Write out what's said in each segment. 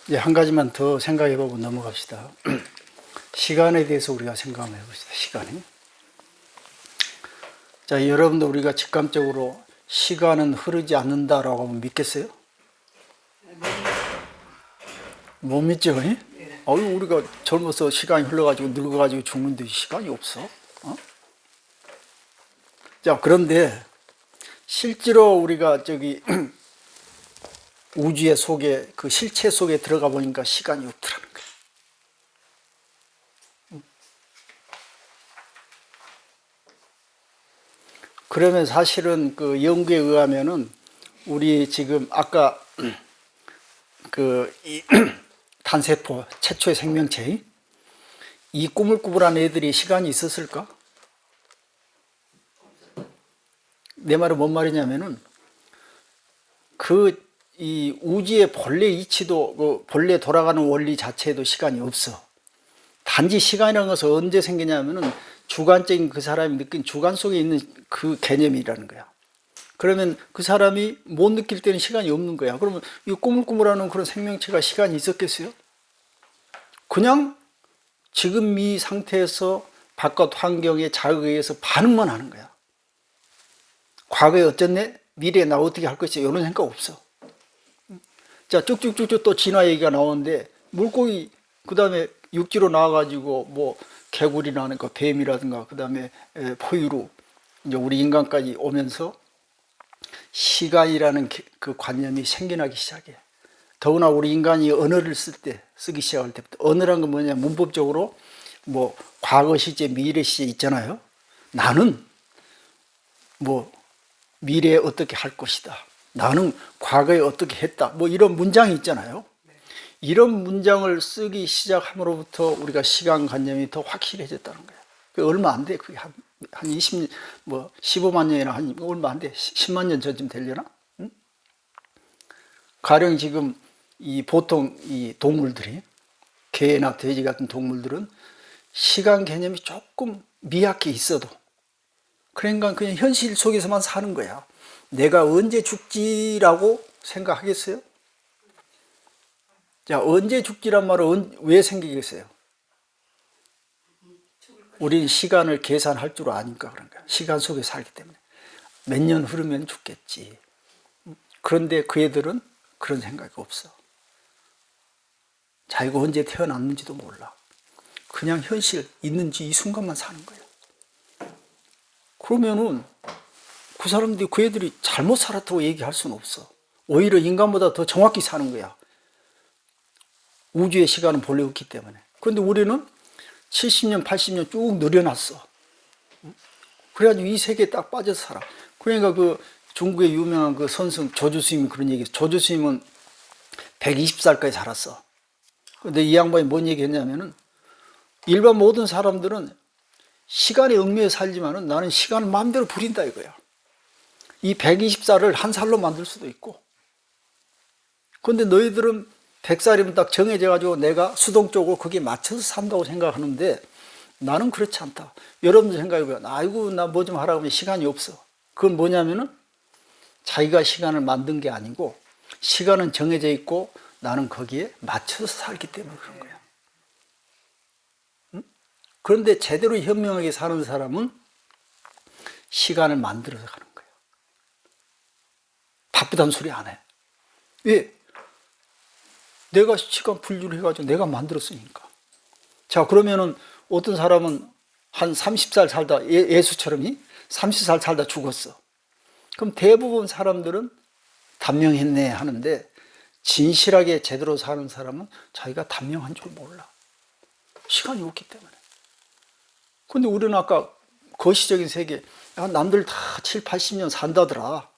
이제 한 가지만 더 생각해보고 넘어갑시다. 시간에 대해서 우리가 생각 한번 해봅시다. 시간이. 자, 여러분도 우리가 직감적으로 시간은 흐르지 않는다라고 하면 믿겠어요? 못 믿죠? 우리가 젊어서 시간이 흘러가지고 늙어가지고 죽는데 시간이 없어. 자, 그런데 실제로 우리가 우주의 속에, 그 실체 속에 들어가 보니까 시간이 없더라는 거예요. 그러면 사실은 그 연구에 의하면은 우리 지금 아까 이 단세포 최초의 생명체, 이 꾸물꾸물한 애들이 시간이 있었을까? 내 말은 뭔 말이냐면은 이 우주의 본래 이치도, 그 본래 돌아가는 원리 자체에도 시간이 없어. 단지 시간이라는 것은 언제 생기냐면은 주관적인 그 사람이 느낀 주관 속에 있는 그 개념이라는 거야. 그러면 그 사람이 못 느낄 때는 시간이 없는 거야. 그러면 이 꾸물꾸물하는 그런 생명체가 시간이 있었겠어요? 그냥 지금 이 상태에서 바깥 환경의 자극에 의해서 반응만 하는 거야. 과거에 어쨌네? 미래에 나 어떻게 할 것이야? 이런 생각 없어. 자, 쭉쭉쭉쭉 또 진화 얘기가 나오는데, 물고기, 그 다음에 육지로 나와가지고, 뭐, 개구리라든가, 뱀이라든가, 그 다음에 포유류, 이제 우리 인간까지 오면서 시간이라는 그 관념이 생겨나기 시작해. 더구나 우리 인간이 언어를 쓰기 시작할 때부터, 언어란 건 뭐냐, 문법적으로, 뭐, 과거 시제, 미래 시제 있잖아요. 나는, 뭐, 미래에 어떻게 할 것이다. 나는 과거에 어떻게 했다. 뭐 이런 문장이 있잖아요. 이런 문장을 쓰기 시작함으로부터 우리가 시간관념이 더 확실해졌다는 거예요. 얼마 안 돼. 그게 한 15만 년이나 얼마 안 돼. 10만 년 전쯤 되려나? 응? 가령 지금 보통 이 동물들이, 개나 돼지 같은 동물들은 시간 개념이 조금 미약해 있어도, 그러니까 그냥 현실 속에서만 사는 거야. 내가 언제 죽지라고 생각하겠어요? 자, 언제 죽지란 말은 왜 생기겠어요? 우린 시간을 계산할 줄 아니까 그런 거야. 시간 속에 살기 때문에. 몇 년 흐르면 죽겠지. 그런데 그 애들은 그런 생각이 없어. 자기가 언제 태어났는지도 몰라. 그냥 현실 있는지 이 순간만 사는 거야. 그러면은 그 사람들이, 그 애들이 잘못 살았다고 얘기할 수는 없어. 오히려 인간보다 더 정확히 사는 거야. 우주의 시간은 본래 없기 때문에. 그런데 우리는 70년, 80년 쭉 늘여놨어. 그래가지고 이 세계에 딱 빠져서 살아. 그러니까 그 중국의 유명한 그 선생 조주스님이 그런 얘기했어. 조주스님은 120살까지 살았어. 근데 이 양반이 뭔 얘기 했냐면은, 일반 모든 사람들은 시간에 얽매여 살지만은 나는 시간을 마음대로 부린다 이거야. 이 120살을 한 살로 만들 수도 있고. 그런데 너희들은 100살이면 딱 정해져가지고 내가 수동적으로 거기에 맞춰서 산다고 생각하는데, 나는 그렇지 않다. 여러분들 생각해보면, 아이고, 나 뭐 좀 하라고 하면 시간이 없어. 그건 뭐냐면은 자기가 시간을 만든 게 아니고, 시간은 정해져 있고 나는 거기에 맞춰서 살기 때문에 그런 거야. 응? 그런데 제대로 현명하게 사는 사람은 시간을 만들어서 가는 거야. 바쁘다는 소리 안 해. 왜? 내가 시간 분류를 해가지고 내가 만들었으니까. 자, 그러면은 어떤 사람은 한 30살 살다, 예수처럼이 30살 살다 죽었어. 그럼 대부분 사람들은 단명했네 하는데, 진실하게 제대로 사는 사람은 자기가 단명한 줄 몰라. 시간이 없기 때문에. 근데 우리는 아까 거시적인 세계, 남들 다 7, 80년 산다더라.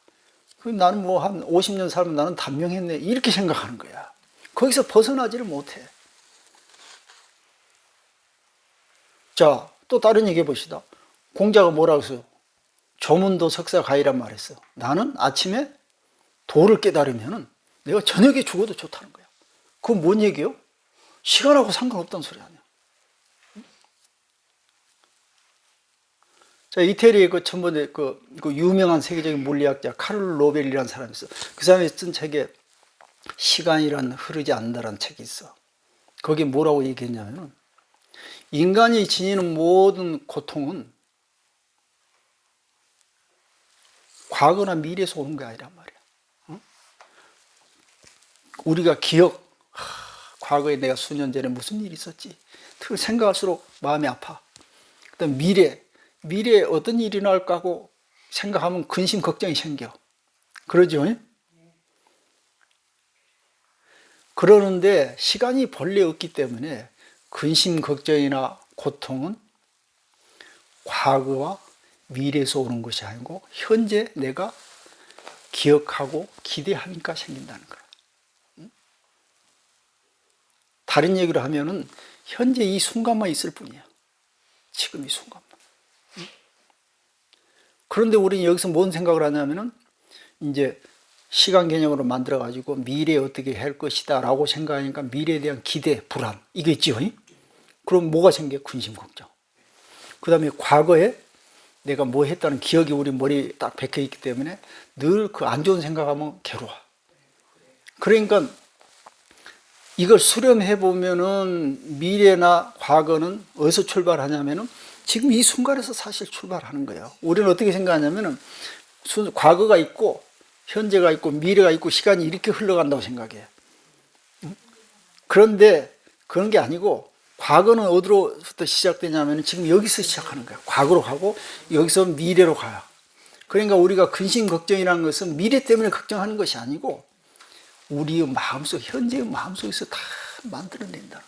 나는 뭐 한 50년 살면 나는 단명했네. 이렇게 생각하는 거야. 거기서 벗어나지를 못해. 자, 또 다른 얘기 해봅시다. 공자가 뭐라고 했어요? 조문도 석사 가이란 말했어. 나는 아침에 도를 깨달으면은 내가 저녁에 죽어도 좋다는 거야. 그건 뭔 얘기예요? 시간하고 상관없다는 소리 아니야. 자, 이태리의 그 천번에 그 유명한 세계적인 물리학자 카를로 로벨이라는 사람이 있어. 그 사람이 쓴 책에 시간이란 흐르지 않는다라는 책이 있어. 거기에 뭐라고 얘기했냐면은 인간이 지니는 모든 고통은 과거나 미래에서 오는 게 아니란 말이야. 응? 우리가 기억, 과거에 내가 수년 전에 무슨 일이 있었지. 그걸 생각할수록 마음이 아파. 그다음 미래에 어떤 일이 나올까 하고 생각하면 근심 걱정이 생겨. 그러죠? 그러는데 시간이 본래 없기 때문에 근심 걱정이나 고통은 과거와 미래에서 오는 것이 아니고 현재 내가 기억하고 기대하니까 생긴다는 거야. 다른 얘기로 하면은 현재 이 순간만 있을 뿐이야. 지금 이 순간만. 그런데 우리는 여기서 뭔 생각을 하냐면은 이제 시간 개념으로 만들어 가지고 미래에 어떻게 할 것이다 라고 생각하니까 미래에 대한 기대, 불안 이게 있지요. 그럼 뭐가 생겨? 근심 걱정. 그 다음에 과거에 내가 뭐 했다는 기억이 우리 머리에 딱 박혀 있기 때문에 늘 그 안 좋은 생각하면 괴로워. 그러니까 이걸 수렴해 보면은 미래나 과거는 어디서 출발하냐면은 지금 이 순간에서 사실 출발하는 거예요. 우리는 어떻게 생각하냐면은 과거가 있고 현재가 있고 미래가 있고 시간이 이렇게 흘러간다고 생각해. 그런데 그런 게 아니고 과거는 어디로부터 시작되냐면 지금 여기서 시작하는 거야. 과거로 가고 여기서 미래로 가요. 그러니까 우리가 근심 걱정이라는 것은 미래 때문에 걱정하는 것이 아니고 우리의 마음속, 현재의 마음속에서 다 만들어낸다는 거예요.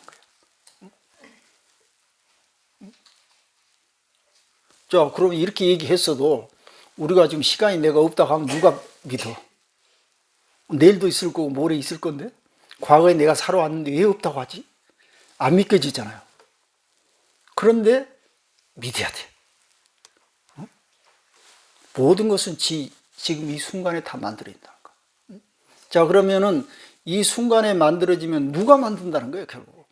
자, 그럼 이렇게 얘기했어도 우리가 지금 시간이 내가 없다고 하면 누가 믿어? 내일도 있을 거고 모레 있을 건데 과거에 내가 살아왔는데 왜 없다고 하지? 안 믿겨지잖아요. 그런데 믿어야 돼. 모든 것은 지금 이 순간에 다 만들어진다는 거. 자, 그러면은 이 순간에 만들어지면 누가 만든다는 거예요, 결국?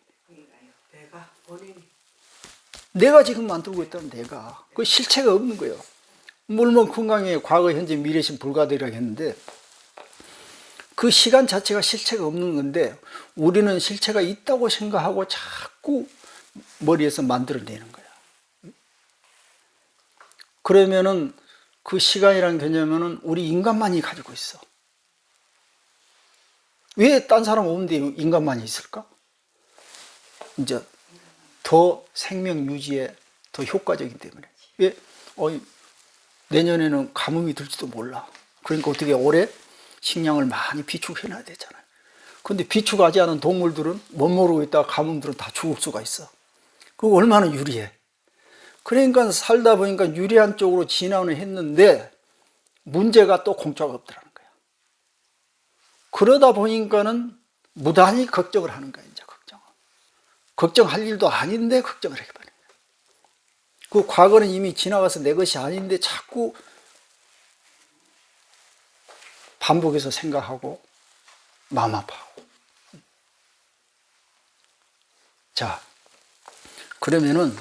내가 지금 만들고 있다는 내가. 그 실체가 없는 거예요. 물론 건강에 과거, 현재, 미래신 불가들이라고 했는데 그 시간 자체가 실체가 없는 건데 우리는 실체가 있다고 생각하고 자꾸 머리에서 만들어내는 거야. 그러면은 그 시간이라는 개념은 우리 인간만이 가지고 있어. 왜 딴 사람 없는데 인간만이 있을까? 이제 더 생명 유지에 더 효과적이기 때문에. 왜? 내년에는 가뭄이 들지도 몰라. 그러니까 어떻게 올해 식량을 많이 비축해놔야 되잖아요. 근데 비축하지 않은 동물들은 못 모르고 있다가 가뭄들은 다 죽을 수가 있어. 그거 얼마나 유리해. 그러니까 살다 보니까 유리한 쪽으로 진화는 했는데 문제가 또 공짜가 없더라는 거야. 그러다 보니까는 무단히 걱정을 하는 거야, 이제 걱정할 일도 아닌데 걱정을 해버린 거야. 그 과거는 이미 지나가서 내 것이 아닌데 자꾸 반복해서 생각하고 마음 아파하고. 자, 그러면은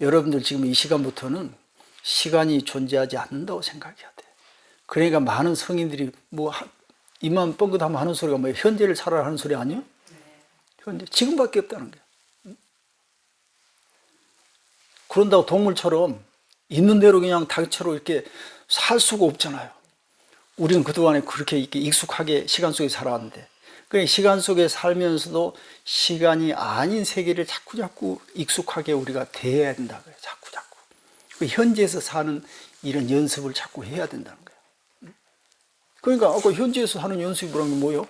여러분들 지금 이 시간부터는 시간이 존재하지 않는다고 생각해야 돼. 그러니까 많은 성인들이 뭐 입만 뻥긋하면 하는 소리가 뭐예요? 현재를 살아라 하는 소리 아니에요? 현재 지금밖에 없다는 거야. 그런다고 동물처럼 있는 대로 그냥 닭처럼 이렇게 살 수가 없잖아요. 우리는 그동안에 그렇게 이렇게 익숙하게 시간 속에 살아왔는데, 그러니까 시간 속에 살면서도 시간이 아닌 세계를 자꾸 익숙하게 우리가 대해야 된다고요. 자꾸. 그 현지에서 사는 이런 연습을 자꾸 해야 된다는 거예요. 그러니까 아까 현지에서 하는 연습이라는 게 뭐예요?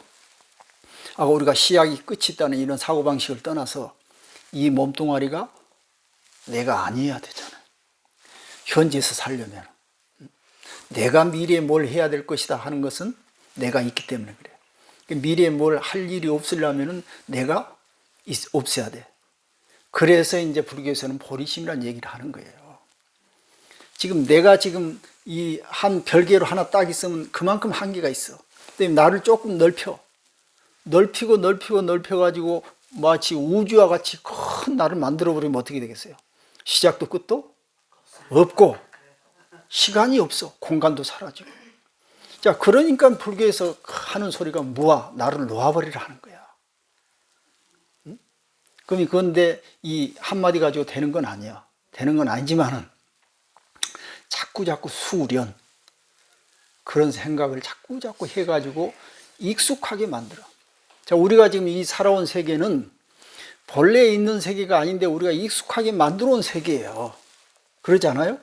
아까 우리가 시약이 끝이 있다는 이런 사고방식을 떠나서 이 몸뚱아리가 내가 아니어야 되잖아요. 현지에서 살려면. 내가 미래에 뭘 해야 될 것이다 하는 것은 내가 있기 때문에 그래요. 미래에 뭘 할 일이 없으려면 내가 없어야 돼. 그래서 이제 불교에서는 보리심이라는 얘기를 하는 거예요. 지금 내가 지금 이 한 별개로 하나 딱 있으면 그만큼 한계가 있어. 근데 나를 조금 넓혀가지고 마치 우주와 같이 큰 나를 만들어버리면 어떻게 되겠어요? 시작도 끝도 없고 시간이 없어. 공간도 사라지고. 자, 그러니까 불교에서 하는 소리가 무아, 나를 놓아버리라 하는 거야. 응? 그럼 그런데 이 한마디 가지고 되는 건 아니야. 되는 건 아니지만은 자꾸 수련, 그런 생각을 자꾸 해가지고 익숙하게 만들어. 자, 우리가 지금 이 살아온 세계는 본래 있는 세계가 아닌데 우리가 익숙하게 만들어 온 세계예요. 그렇지 않아요?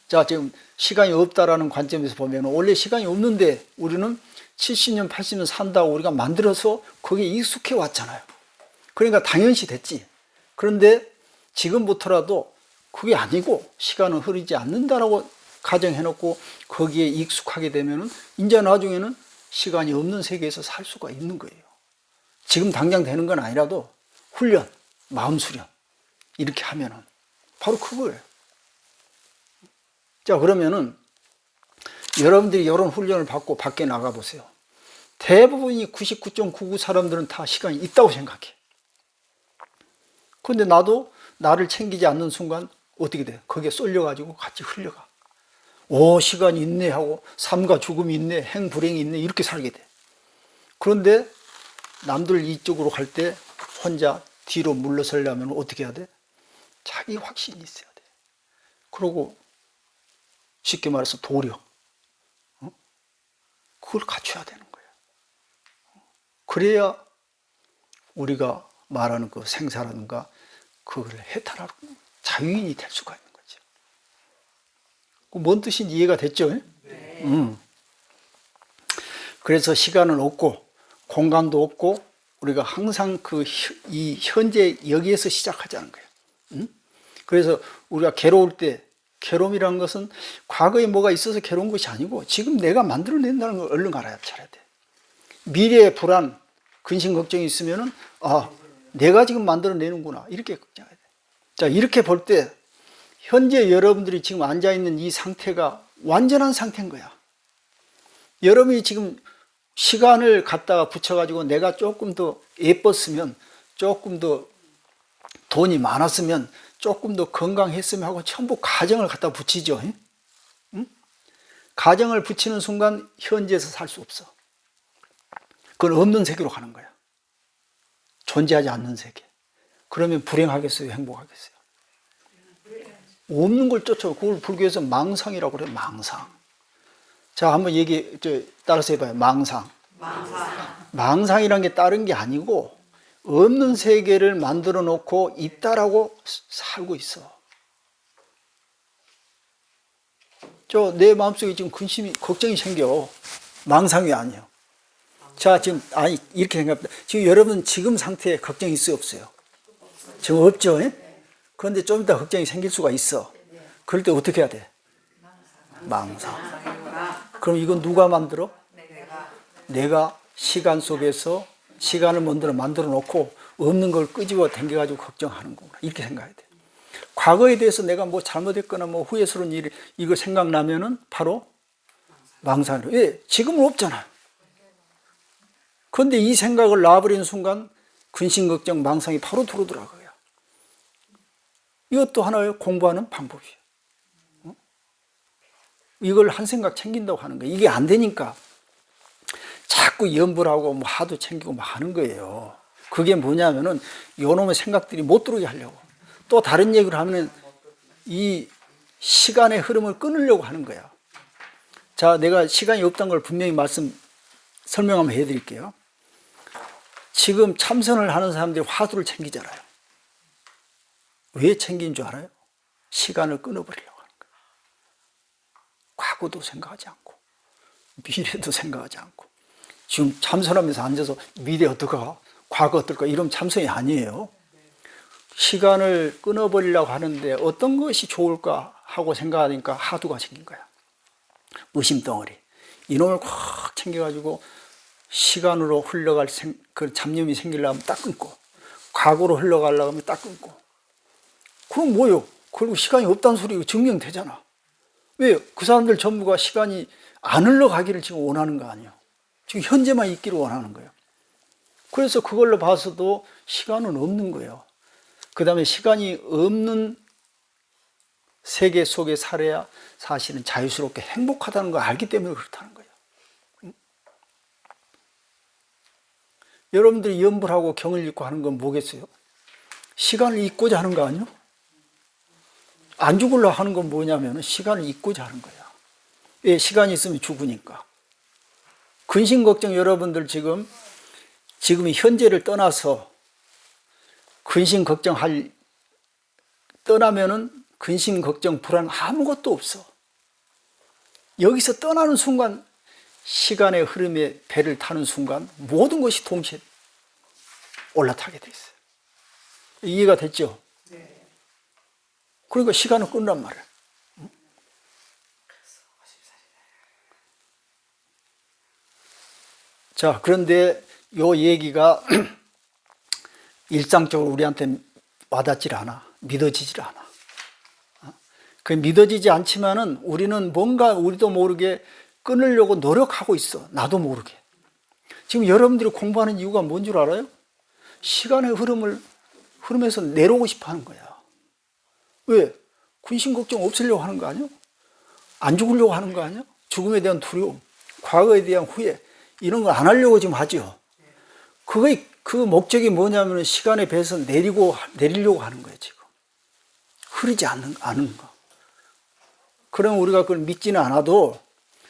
자, 지금 시간이 없다라는 관점에서 보면 원래 시간이 없는데 우리는 70년, 80년 산다고 우리가 만들어서 거기에 익숙해 왔잖아요. 그러니까 당연시 됐지. 그런데 지금부터라도 그게 아니고 시간은 흐르지 않는다라고 가정해놓고 거기에 익숙하게 되면은 이제 나중에는 시간이 없는 세계에서 살 수가 있는 거예요. 지금 당장 되는 건 아니라도 훈련, 마음 수련 이렇게 하면은 바로 그거예요. 자, 그러면은 여러분들이 이런 훈련을 받고 밖에 나가 보세요. 대부분이 99.99 사람들은 다 시간이 있다고 생각해. 그런데 나도 나를 챙기지 않는 순간 어떻게 돼? 거기에 쏠려가지고 같이 흘려가. 오, 시간이 있네 하고 삶과 죽음이 있네, 행불행이 있네 이렇게 살게 돼. 그런데 남들 이쪽으로 갈 때 혼자 뒤로 물러서려면 어떻게 해야 돼? 자기 확신이 있어야 돼. 그러고 쉽게 말해서 도려, 그걸 갖춰야 되는 거예요. 그래야 우리가 말하는 그 생사라든가 그걸 해탈하고 자유인이 될 수가 있는 거죠. 뭔 뜻인지 이해가 됐죠? 네. 그래서 시간은 없고 공간도 없고 우리가 항상 이 현재 여기에서 시작하자는 거예요. 그래서 우리가 괴로울 때 괴로움이라는 것은 과거에 뭐가 있어서 괴로운 것이 아니고 지금 내가 만들어낸다는 걸 얼른 알아야 돼. 미래의 불안, 근심 걱정이 있으면은 내가 지금 만들어내는구나 이렇게 걱정해야 돼. 자, 이렇게 볼 때 현재 여러분들이 지금 앉아있는 이 상태가 완전한 상태인 거야. 여러분이 지금 시간을 갖다가 붙여가지고 내가 조금 더 예뻤으면, 조금 더 돈이 많았으면, 조금 더 건강했으면 하고 전부 가정을 갖다 붙이죠. 응? 가정을 붙이는 순간 현재에서 살 수 없어. 그건 없는 세계로 가는 거야. 존재하지 않는 세계. 그러면 불행하겠어요? 행복하겠어요? 없는 걸 쫓아오고 그걸 불교에서 망상이라고 그래요. 망상. 자, 한번 따라서 해봐요. 망상. 망상이란 게 다른 게 아니고 없는 세계를 만들어 놓고 있다라고 살고 있어. 내 마음속에 지금 근심이, 걱정이 생겨. 망상이 아니에요. 자, 지금, 이렇게 생각합니다. 지금 여러분 지금 상태에 걱정이 있어요, 없어요? 지금 없죠? 그런데 좀 이따 걱정이 생길 수가 있어. 그럴 때 어떻게 해야 돼? 망상. 그럼 이건 누가 만들어? 내가 시간 속에서 시간을 만들어 놓고 없는 걸 끄집어 당겨가지고 걱정하는 거구나. 이렇게 생각해야 돼. 과거에 대해서 내가 뭐 잘못했거나 뭐 후회스러운 일, 이거 생각나면은 바로 망상이에요. 왜? 지금은 없잖아요. 그런데 이 생각을 놔버리는 순간 근심, 걱정, 망상이 바로 들어오더라고요. 이것도 하나의 공부하는 방법이에요. 이걸 한 생각 챙긴다고 하는 거예요. 이게 안 되니까 자꾸 염불 하고 뭐 하도 챙기고 막 하는 거예요. 그게 뭐냐면은 요놈의 생각들이 못 들어오게 하려고. 또 다른 얘기를 하면 이 시간의 흐름을 끊으려고 하는 거야. 자, 내가 시간이 없다는 걸 분명히 설명 한번 해드릴게요. 지금 참선을 하는 사람들이 화두를 챙기잖아요. 왜 챙긴 줄 알아요? 시간을 끊어버리려고 하는 거예요. 과거도 생각하지 않고 미래도 생각하지 않고 지금 참선하면서 앉아서 미래 어떨까? 과거 어떨까? 이런 참선이 아니에요. 시간을 끊어버리려고 하는데 어떤 것이 좋을까 하고 생각하니까 화두가 생긴 거야. 의심덩어리. 이놈을 꽉 챙겨가지고 시간으로 흘러갈 그 잡념이 생기려면 딱 끊고 과거로 흘러가려고 하면 딱 끊고 그럼 뭐요? 그리고 시간이 없다는 소리가 증명되잖아. 왜? 그 사람들 전부가 시간이 안 흘러가기를 지금 원하는 거 아니에요. 지금 현재만 있기를 원하는 거예요. 그래서 그걸로 봐서도 시간은 없는 거예요. 그 다음에 시간이 없는 세계 속에 살아야 사실은 자유스럽게 행복하다는 걸 알기 때문에 그렇다는 거예요. 여러분들이 염불하고 경을 읽고 하는 건 뭐겠어요? 시간을 잊고자 하는 거 아니요? 안 죽으려 하는 건 뭐냐면 시간을 잊고자 하는 거예요. 왜? 시간이 있으면 죽으니까. 근심 걱정 여러분들 지금 이 현재를 떠나서 근심 걱정할 떠나면은 근심 걱정 불안 아무것도 없어. 여기서 떠나는 순간 시간의 흐름에 배를 타는 순간 모든 것이 동시에 올라타게 돼 있어요. 이해가 됐죠? 네. 그러니까 시간은 끝난 말이에요. 자, 그런데 요 얘기가 일상적으로 우리한테 와닿질 않아. 믿어지질 않아. 그 믿어지지 않지만은 우리는 뭔가 우리도 모르게 끊으려고 노력하고 있어. 나도 모르게. 지금 여러분들이 공부하는 이유가 뭔 줄 알아요? 시간의 흐름에서 내려오고 싶어 하는 거야. 왜? 근심 걱정 없애려고 하는 거 아니야? 안 죽으려고 하는 거 아니야? 죽음에 대한 두려움, 과거에 대한 후회, 이런 걸 안 하려고 지금 하죠. 그 목적이 뭐냐면 시간의 배에서 내리려고 하는 거예요, 지금. 흐르지 않는 거. 그럼 우리가 그걸 믿지는 않아도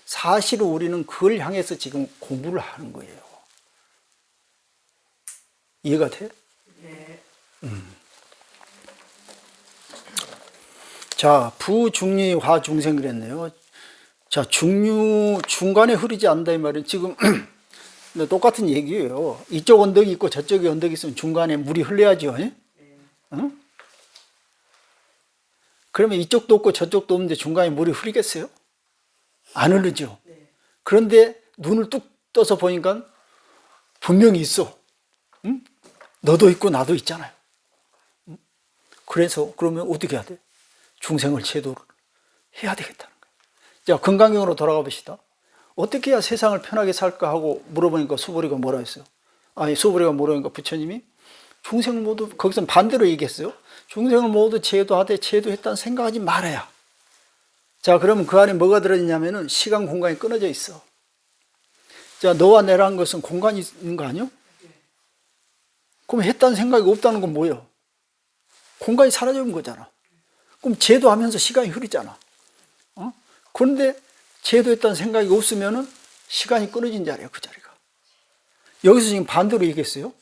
사실은 우리는 그걸 향해서 지금 공부를 하는 거예요. 이해가 돼? 네. 자, 부중리 화중생 그랬네요. 자, 중간에 흐르지 않는다 이 말은 지금 똑같은 얘기예요. 이쪽 언덕이 있고 저쪽에 언덕이 있으면 중간에 물이 흘러야죠. 네. 어? 그러면 이쪽도 없고 저쪽도 없는데 중간에 물이 흐르겠어요? 안 흐르죠. 네. 그런데 눈을 뚝 떠서 보니까 분명히 있어. 응? 너도 있고 나도 있잖아요. 응? 그래서 그러면 어떻게 해야 돼? 중생을 제도를 해야 되겠다는 거예요. 자, 건강경으로 돌아가 봅시다. 어떻게 해야 세상을 편하게 살까 하고 물어보니까 수보리가 뭐라 했어요? 아니, 수보리가 뭐라 하니까 부처님이 중생을 모두, 거기서 반대로 얘기했어요. 중생을 모두 제도하되 제도했다는 생각하지 말아야. 자, 그러면 그 안에 뭐가 들어있냐면은 시간, 공간이 끊어져 있어. 자, 너와 내라는 것은 공간이 있는 거 아니요? 그럼 했다는 생각이 없다는 건 뭐예요? 공간이 사라져버린 거잖아. 그럼 제도하면서 시간이 흐르잖아. 어? 그런데 제도했다는 생각이 없으면은 시간이 끊어진 자리야, 그 자리가. 여기서 지금 반대로 얘기했어요.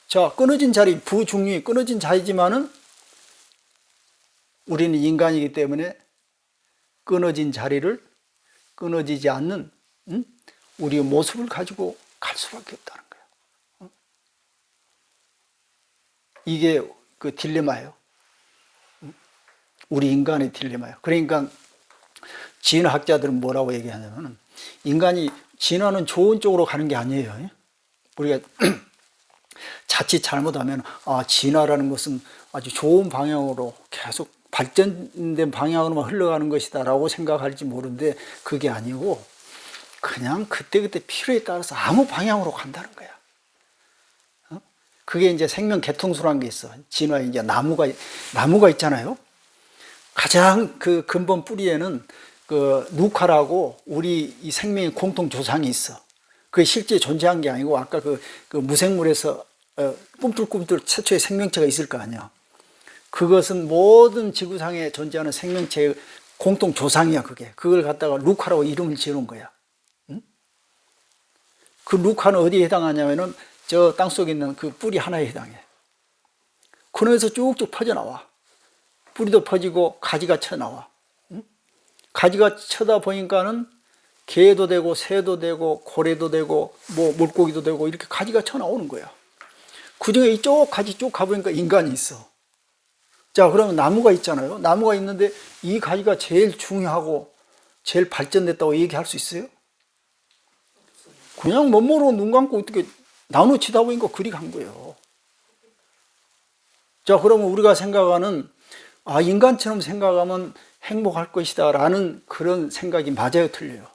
자, 끊어진 자리, 부중리, 끊어진 자리지만은 우리는 인간이기 때문에 끊어진 자리를 끊어지지 않는 우리의 모습을 가지고 갈 수밖에 없다는 거예요. 이게 그 딜레마예요. 우리 인간의 딜레마예요. 그러니까 진화학자들은 뭐라고 얘기하냐면 인간이 진화는 좋은 쪽으로 가는 게 아니에요. 우리가 자칫 잘못하면 진화라는 것은 아주 좋은 방향으로 계속 발전된 방향으로만 흘러가는 것이다 라고 생각할지 모르는데 그게 아니고 그냥 그때그때 필요에 따라서 아무 방향으로 간다는 거야. 그게 이제 생명 개통수라는 게 있어. 진화에 이제 나무가 있잖아요. 가장 그 근본 뿌리에는 그 누카라고 우리 이 생명의 공통 조상이 있어. 그게 실제 존재한 게 아니고 아까 그 무생물에서 꿈틀꿈틀 최초의 생명체가 있을 거 아니야. 그것은 모든 지구상에 존재하는 생명체의 공통 조상이야, 그게. 그걸 갖다가 루카라고 이름을 지어놓은 거야. 응? 그 루카는 어디에 해당하냐면은 저 땅속에 있는 그 뿌리 하나에 해당해. 그놈에서 쭉쭉 퍼져나와. 뿌리도 퍼지고 가지가 쳐나와. 응? 가지가 쳐다 보니까는 개도 되고 새도 되고 고래도 되고 뭐 물고기도 되고 이렇게 가지가 쳐나오는 거야. 그 중에 이쪽 가지 쭉 가보니까 인간이 있어. 자, 그러면 나무가 있잖아요. 나무가 있는데 이 가지가 제일 중요하고 제일 발전됐다고 얘기할 수 있어요? 그냥 멋모르고 눈 감고 어떻게 나무 치다 보니까 그리 간 거예요. 자, 그러면 우리가 생각하는 인간처럼 생각하면 행복할 것이다 라는 그런 생각이 맞아요, 틀려요?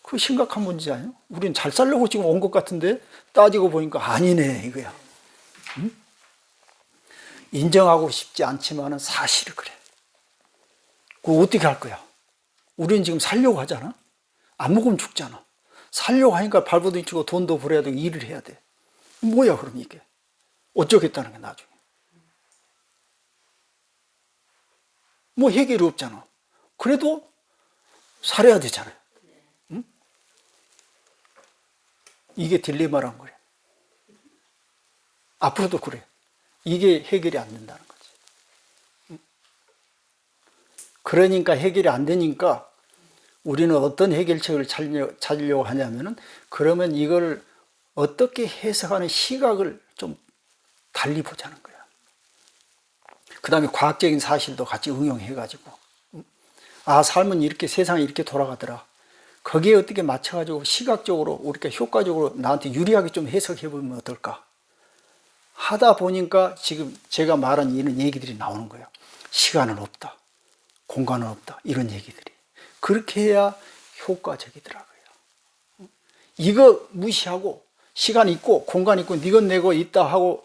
그 심각한 문제 아니에요? 우리는 잘 살려고 지금 온 것 같은데 따지고 보니까 아니네 이거야. 응? 인정하고 싶지 않지만은 사실은 그래. 그거 어떻게 할 거야? 우리는 지금 살려고 하잖아. 안 먹으면 죽잖아. 살려고 하니까 발버둥 치고 돈도 벌어야 되고 일을 해야 돼. 뭐야 그럼 이게? 어쩌겠다는 게 나중에. 뭐 해결이 없잖아. 그래도 살아야 되잖아요. 응? 이게 딜레마란 거래. 앞으로도 그래. 이게 해결이 안 된다는 거지. 응? 그러니까 해결이 안 되니까 우리는 어떤 해결책을 찾으려고 하냐면은 그러면 이걸 어떻게 해석하는 시각을 좀 달리 보자는 거야. 그 다음에 과학적인 사실도 같이 응용해가지고 아 삶은 이렇게 세상이 이렇게 돌아가더라. 거기에 어떻게 맞춰가지고 시각적으로 우리가 효과적으로 나한테 유리하게 좀 해석해보면 어떨까 하다 보니까 지금 제가 말한 이런 얘기들이 나오는 거예요. 시간은 없다. 공간은 없다. 이런 얘기들이. 그렇게 해야 효과적이더라고요. 이거 무시하고 시간 있고 공간 있고 니건 내고 있다 하고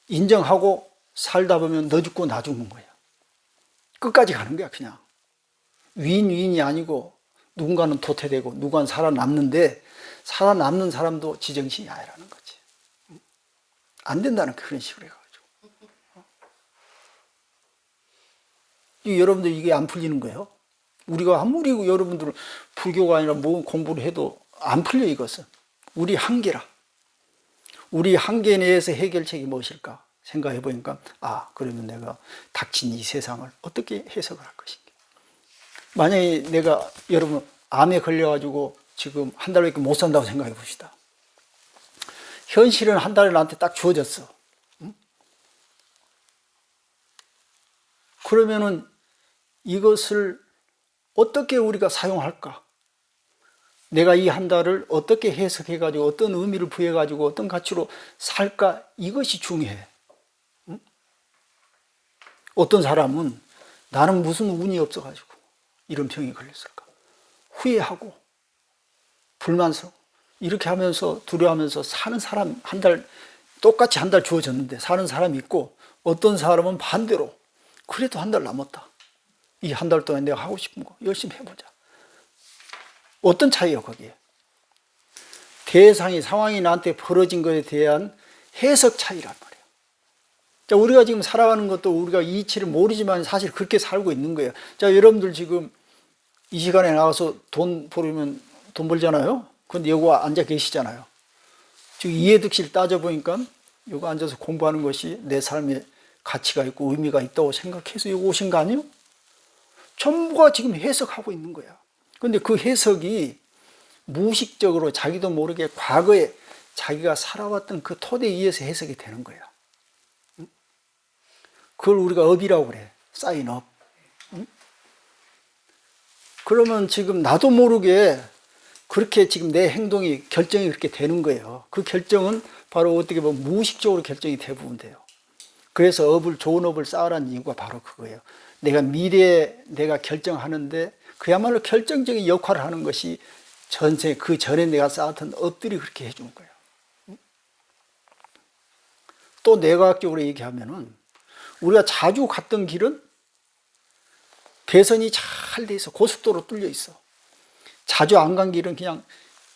인정하고 살다 보면 너 죽고 나 죽는 거야. 끝까지 가는 거야 그냥. 윈윈이 아니고 누군가는 도태되고 누군가는 살아남는데 살아남는 사람도 지정신이 아니라는 거지. 안 된다는 그런 식으로 해가지고. 여러분들 이게 안 풀리는 거예요. 우리가 아무리 여러분들 불교가 아니라 뭐 공부를 해도 안 풀려 이것은. 우리 한계라. 우리 한계 내에서 해결책이 무엇일까 생각해 보니까 아 그러면 내가 닥친 이 세상을 어떻게 해석을 할 것인가. 만약에 내가 여러분 암에 걸려가지고 지금 한 달밖에 못 산다고 생각해 봅시다. 현실은 한 달에 나한테 딱 주어졌어. 응? 그러면은 이것을 어떻게 우리가 사용할까? 내가 이 한 달을 어떻게 해석해가지고 어떤 의미를 부여해가지고 어떤 가치로 살까? 이것이 중요해. 응? 어떤 사람은 나는 무슨 운이 없어가지고 이런 병이 걸렸을까? 후회하고 불만스러워. 이렇게 하면서 두려워하면서 사는 사람 한 달 똑같이 한 달 주어졌는데 사는 사람이 있고 어떤 사람은 반대로 그래도 한 달 남았다. 이 한 달 동안 내가 하고 싶은 거 열심히 해보자. 어떤 차이예요 거기에? 대상이 상황이 나한테 벌어진 것에 대한 해석 차이란 말이에요. 자, 우리가 지금 살아가는 것도 우리가 이치를 모르지만 사실 그렇게 살고 있는 거예요. 자, 여러분들 지금 이 시간에 나가서 돈 벌으면 돈 벌잖아요. 근데 여기 앉아 계시잖아요. 지금 이해득실 따져보니까 여기 앉아서 공부하는 것이 내 삶에 가치가 있고 의미가 있다고 생각해서 여기 오신 거 아니에요? 전부가 지금 해석하고 있는 거야. 근데 그 해석이 무의식적으로 자기도 모르게 과거에 자기가 살아왔던 그 토대에 의해서 해석이 되는 거야. 그걸 우리가 업이라고 그래. 쌓인 업. 그러면 지금 나도 모르게 그렇게 지금 내 행동이 결정이 그렇게 되는 거예요. 그 결정은 바로 어떻게 보면 무의식적으로 결정이 대부분 돼요. 그래서 좋은 업을 쌓으라는 이유가 바로 그거예요. 내가 미래에 내가 결정하는데 그야말로 결정적인 역할을 하는 것이 전생 그 전에 내가 쌓았던 업들이 그렇게 해준 거예요. 또 뇌과학적으로 얘기하면은 우리가 자주 갔던 길은 배선이 잘 돼 있어. 고속도로 뚫려 있어. 자주 안 간 길은 그냥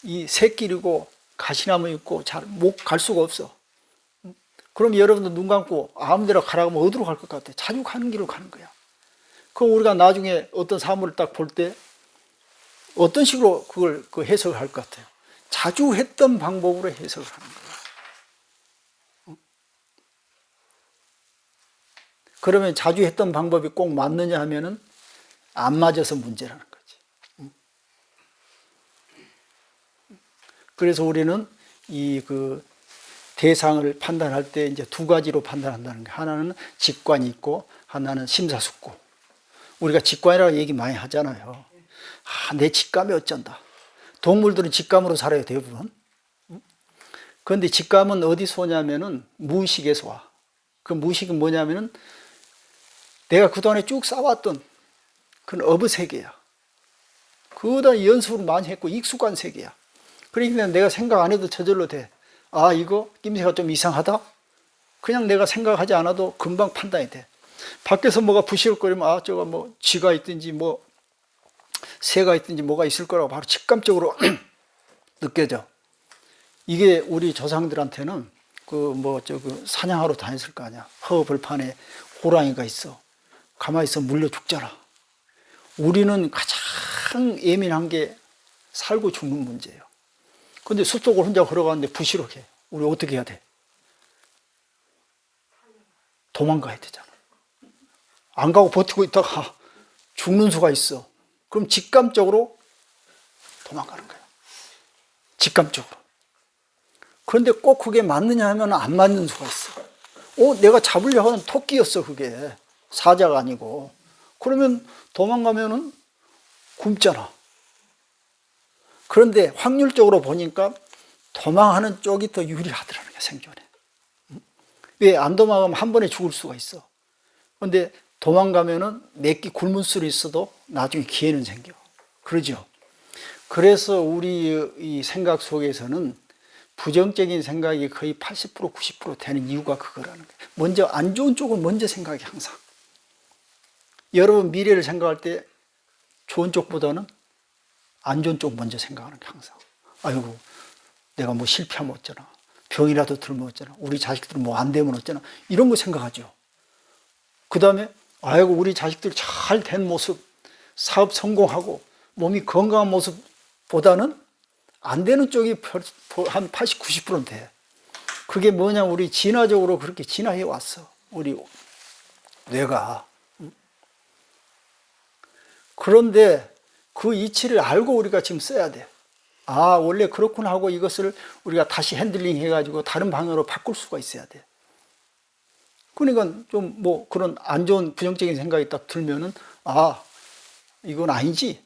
이 새길이고 가시나무 있고 잘 못 갈 수가 없어. 그럼 여러분도 눈 감고 아무 데나 가라고 하면 어디로 갈 것 같아? 자주 가는 길로 가는 거야. 그럼 우리가 나중에 어떤 사물을 딱 볼 때 어떤 식으로 그걸 해석을 할 것 같아요? 자주 했던 방법으로 해석을 하는 거예요. 그러면 자주 했던 방법이 꼭 맞느냐 하면은 안 맞아서 문제라는 거지. 그래서 우리는 이 대상을 판단할 때 이제 두 가지로 판단한다는 게 하나는 직관이 있고 하나는 심사숙고. 우리가 직관이라고 얘기 많이 하잖아요. 내 직감이 어쩐다. 동물들은 직감으로 살아요 대부분. 그런데 직감은 어디서 오냐면은 무의식에서 와. 그 무의식은 뭐냐면은 내가 그동안에 쭉 쌓아왔던 그런 어부 세계야. 그거다 연습을 많이 했고 익숙한 세계야. 그러니까 내가 생각 안 해도 저절로 돼. 아 이거 낌새가 좀 이상하다? 그냥 내가 생각하지 않아도 금방 판단이 돼. 밖에서 뭐가 부시럭거리면 아 저거 뭐 쥐가 있든지 뭐 새가 있든지 뭐가 있을 거라고 바로 직감적으로 느껴져. 이게 우리 조상들한테는 그 사냥하러 다녔을 거 아니야. 허벌판에 호랑이가 있어. 가만히 있어 물려 죽잖아. 우리는 가장 예민한 게 살고 죽는 문제예요. 근데 숲속을 혼자 걸어가는데 부시럭해. 우리 어떻게 해야 돼? 도망가야 되잖아. 안 가고 버티고 있다가 죽는 수가 있어. 그럼 직감적으로 도망가는 거예요. 직감적으로. 그런데 꼭 그게 맞느냐 하면 안 맞는 수가 있어. 내가 잡으려고 하는 토끼였어, 그게. 사자가 아니고. 그러면 도망가면은 굶잖아. 그런데 확률적으로 보니까 도망하는 쪽이 더 유리하더라는 거야, 생존에. 왜 안 도망가면 한 번에 죽을 수가 있어. 그런데 도망가면은 몇 끼 굶을 수도 있어도 나중에 기회는 생겨. 그러죠. 그래서 우리 이 생각 속에서는 부정적인 생각이 거의 80% 90% 되는 이유가 그거라는 거예요. 먼저 안 좋은 쪽을 먼저 생각해, 항상. 여러분 미래를 생각할 때 좋은 쪽보다는 안 좋은 쪽 먼저 생각하는 게 항상. 아이고 내가 뭐 실패하면 어쩌나, 병이라도 들면 어쩌나, 우리 자식들은 뭐 안 되면 어쩌나, 이런 거 생각하죠. 그 다음에 아이고 우리 자식들 잘 된 모습, 사업 성공하고 몸이 건강한 모습보다는 안 되는 쪽이 한 80, 90%는 돼. 그게 뭐냐, 우리 진화적으로 그렇게 진화해 왔어, 우리 뇌가. 그런데 그 이치를 알고 우리가 지금 써야 돼. 아, 원래 그렇구나 하고 이것을 우리가 다시 핸들링 해가지고 다른 방향으로 바꿀 수가 있어야 돼. 그러니까 좀 뭐 그런 안 좋은 부정적인 생각이 딱 들면은 아, 이건 아니지.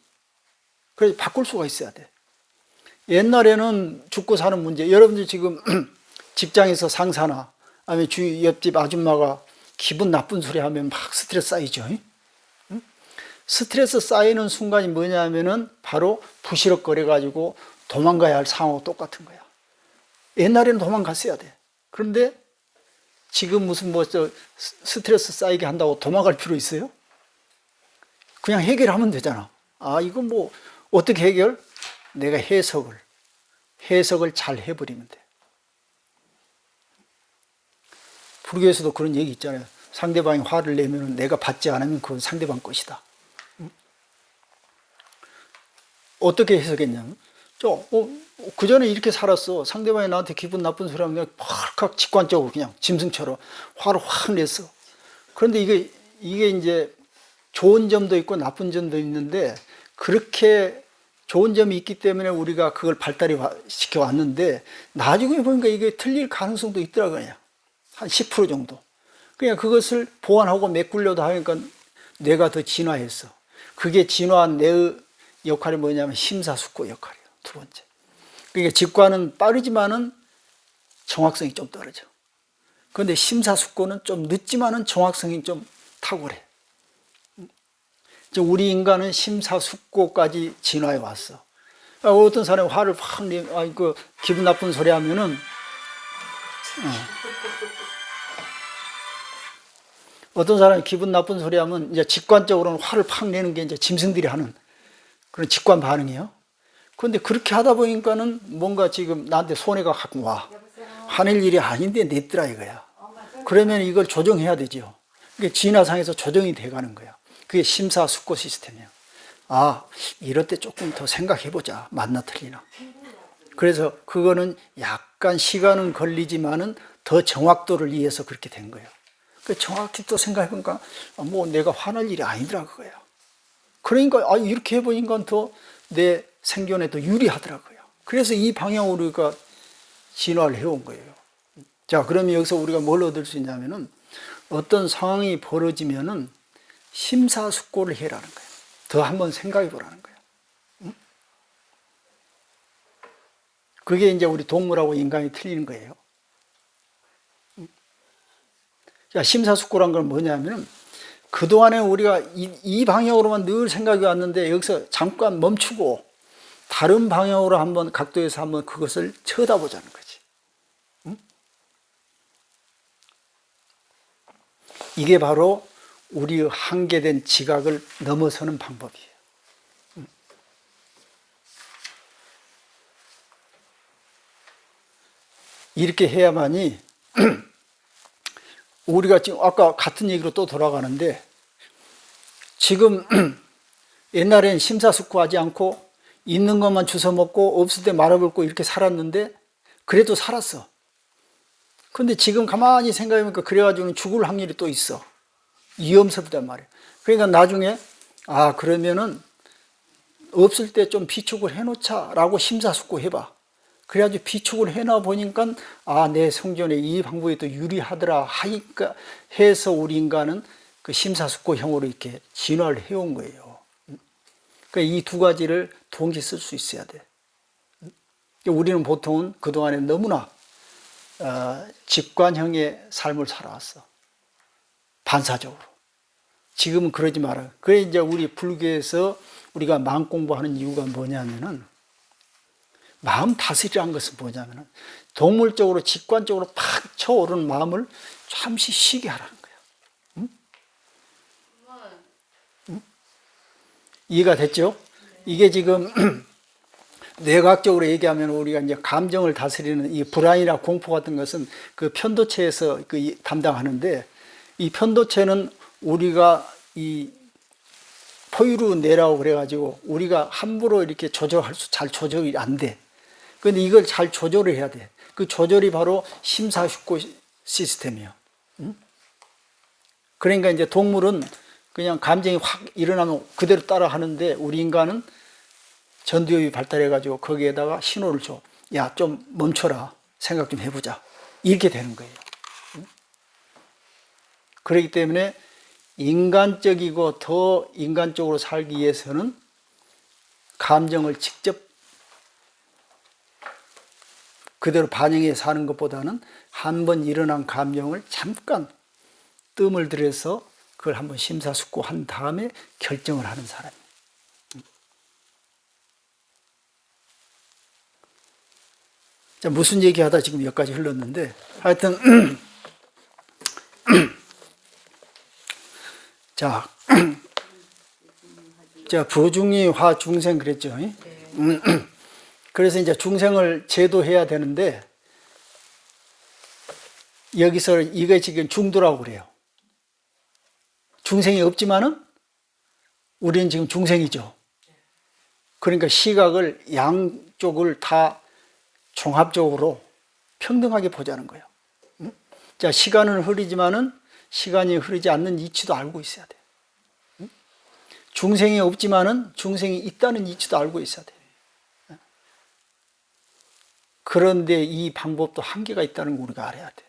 그래서 바꿀 수가 있어야 돼. 옛날에는 죽고 사는 문제, 여러분들 지금 직장에서 상사나 아니면 주위 옆집 아줌마가 기분 나쁜 소리 하면 막 스트레스 쌓이죠. 응? 스트레스 쌓이는 순간이 뭐냐면은 바로 부시럭거려 가지고 도망가야 할 상황하고 똑같은 거야. 옛날에는 도망갔어야 돼. 그런데 지금 무슨 스트레스 쌓이게 한다고 도망갈 필요 있어요? 그냥 해결하면 되잖아. 아, 이건 뭐 어떻게 해결? 내가 해석을 잘 해버리면 돼. 불교에서도 그런 얘기 있잖아요. 상대방이 화를 내면 내가 받지 않으면 그건 상대방 것이다. 어떻게 해석했냐면, 그 전에 이렇게 살았어. 상대방이 나한테 기분 나쁜 소리 하면 그냥 팍 직관적으로 그냥 짐승처럼 화를 확 냈어. 그런데 이게 이제 좋은 점도 있고 나쁜 점도 있는데, 그렇게 좋은 점이 있기 때문에 우리가 그걸 발달이 시켜 왔는데, 나중에 보니까 이게 틀릴 가능성도 있더라고요. 한 10% 정도. 그냥 그것을 보완하고 메꾸려도 하니까 뇌가 더 진화했어. 그게 진화한 뇌의 역할이 뭐냐면 심사숙고 역할이에요. 두 번째. 그러니까 직관은 빠르지만은 정확성이 좀 떨어져. 그런데 심사숙고는 좀 늦지만은 정확성이 좀 탁월해. 우리 인간은 심사숙고까지 진화해 왔어. 어떤 사람이 화를 확 기분 나쁜 소리 하면은, 어떤 사람이 기분 나쁜 소리 하면 이제 직관적으로는 화를 팍 내는 게 이제 짐승들이 하는 그런 직관 반응이에요. 그런데 그렇게 하다 보니까는 뭔가 지금 나한테 손해가 가끔 와. 화낼 일이 아닌데 냈더라 이거야. 그러면 이걸 조정해야 되죠. 그게 진화상에서 조정이 돼가는 거야. 그게 심사숙고 시스템이에요. 아, 이럴 때 조금 더 생각해보자. 맞나 틀리나. 그래서 그거는 약간 시간은 걸리지만은 더 정확도를 위해서 그렇게 된 거예요. 정확히 또 생각해보니까 뭐 내가 화날 일이 아니더라 그거예요. 그러니까 이렇게 해보니까 더 내 생존에 더 유리하더라고요. 그래서 이 방향으로 우리가 진화를 해온 거예요. 자, 그러면 여기서 우리가 뭘 얻을 수 있냐면은, 어떤 상황이 벌어지면은 심사숙고를 해라는 거예요. 더 한번 생각해 보라는 거예요. 그게 이제 우리 동물하고 인간이 틀리는 거예요. 자, 심사숙고란 건 뭐냐면은, 그동안에 우리가 이 방향으로만 늘 생각이 왔는데 여기서 잠깐 멈추고 다른 방향으로 한번 각도에서 한번 그것을 쳐다보자는 거지. 이게 바로 우리의 한계된 지각을 넘어서는 방법이에요. 이렇게 해야만이 우리가 지금 아까 같은 얘기로 또 돌아가는데, 지금 옛날엔 심사숙고하지 않고 있는 것만 주워 먹고 없을 때 말아먹고 이렇게 살았는데 그래도 살았어. 근데 지금 가만히 생각해보니까 그래가지고 죽을 확률이 또 있어. 위험스럽단 말이야. 그러니까 나중에 그러면은 없을 때 좀 비축을 해놓자 라고 심사숙고 해봐. 그래가지고 비축을 해놔 보니까 내 성전에 이 방법이 또 유리하더라 하니까 해서 우리 인간은 그 심사숙고형으로 이렇게 진화를 해온 거예요. 그러니까 이 두 가지를 동시에 쓸 수 있어야 돼. 우리는 보통은 그동안에 너무나 직관형의 삶을 살아왔어. 반사적으로. 지금은 그러지 말아요. 그래 이제 우리 불교에서 우리가 마음 공부하는 이유가 뭐냐면은, 마음 다스리라는 것은 뭐냐면은 동물적으로 직관적으로 팍 쳐오르는 마음을 잠시 쉬게 하라는 거야. 응? 응? 이해가 됐죠? 이게 지금 뇌과학적으로 얘기하면 우리가 이제 감정을 다스리는 이 불안이나 공포 같은 것은 그 편도체에서 담당하는데, 이 편도체는 우리가 이 포유류 뇌라고 그래가지고 우리가 함부로 이렇게 잘 조절이 안 돼. 근데 이걸 잘 조절을 해야 돼. 그 조절이 바로 심사숙고 시스템이에요. 응? 그러니까 이제 동물은 그냥 감정이 확 일어나면 그대로 따라 하는데, 우리 인간은 전두엽이 발달해가지고 거기에다가 신호를 줘. 야, 좀 멈춰라. 생각 좀 해보자. 이렇게 되는 거예요. 응? 그렇기 때문에 인간적이고 더 인간적으로 살기 위해서는 감정을 직접 그대로 반영해 사는 것보다는 한번 일어난 감정을 잠깐 뜸을 들여서 그걸 한번 심사숙고한 다음에 결정을 하는 사람이에요. 자, 무슨 얘기하다 지금 여기까지 흘렀는데, 하여튼 자, 부중이 화 중생 그랬죠. 그래서 이제 중생을 제도해야 되는데, 여기서 이게 지금 중도라고 그래요. 중생이 없지만은 우리는 지금 중생이죠. 그러니까 시각을 양쪽을 다 종합적으로 평등하게 보자는 거예요. 자, 시간은 흐르지만은 시간이 흐르지 않는 이치도 알고 있어야 돼. 중생이 없지만은 중생이 있다는 이치도 알고 있어야 돼. 그런데 이 방법도 한계가 있다는 걸 우리가 알아야 돼.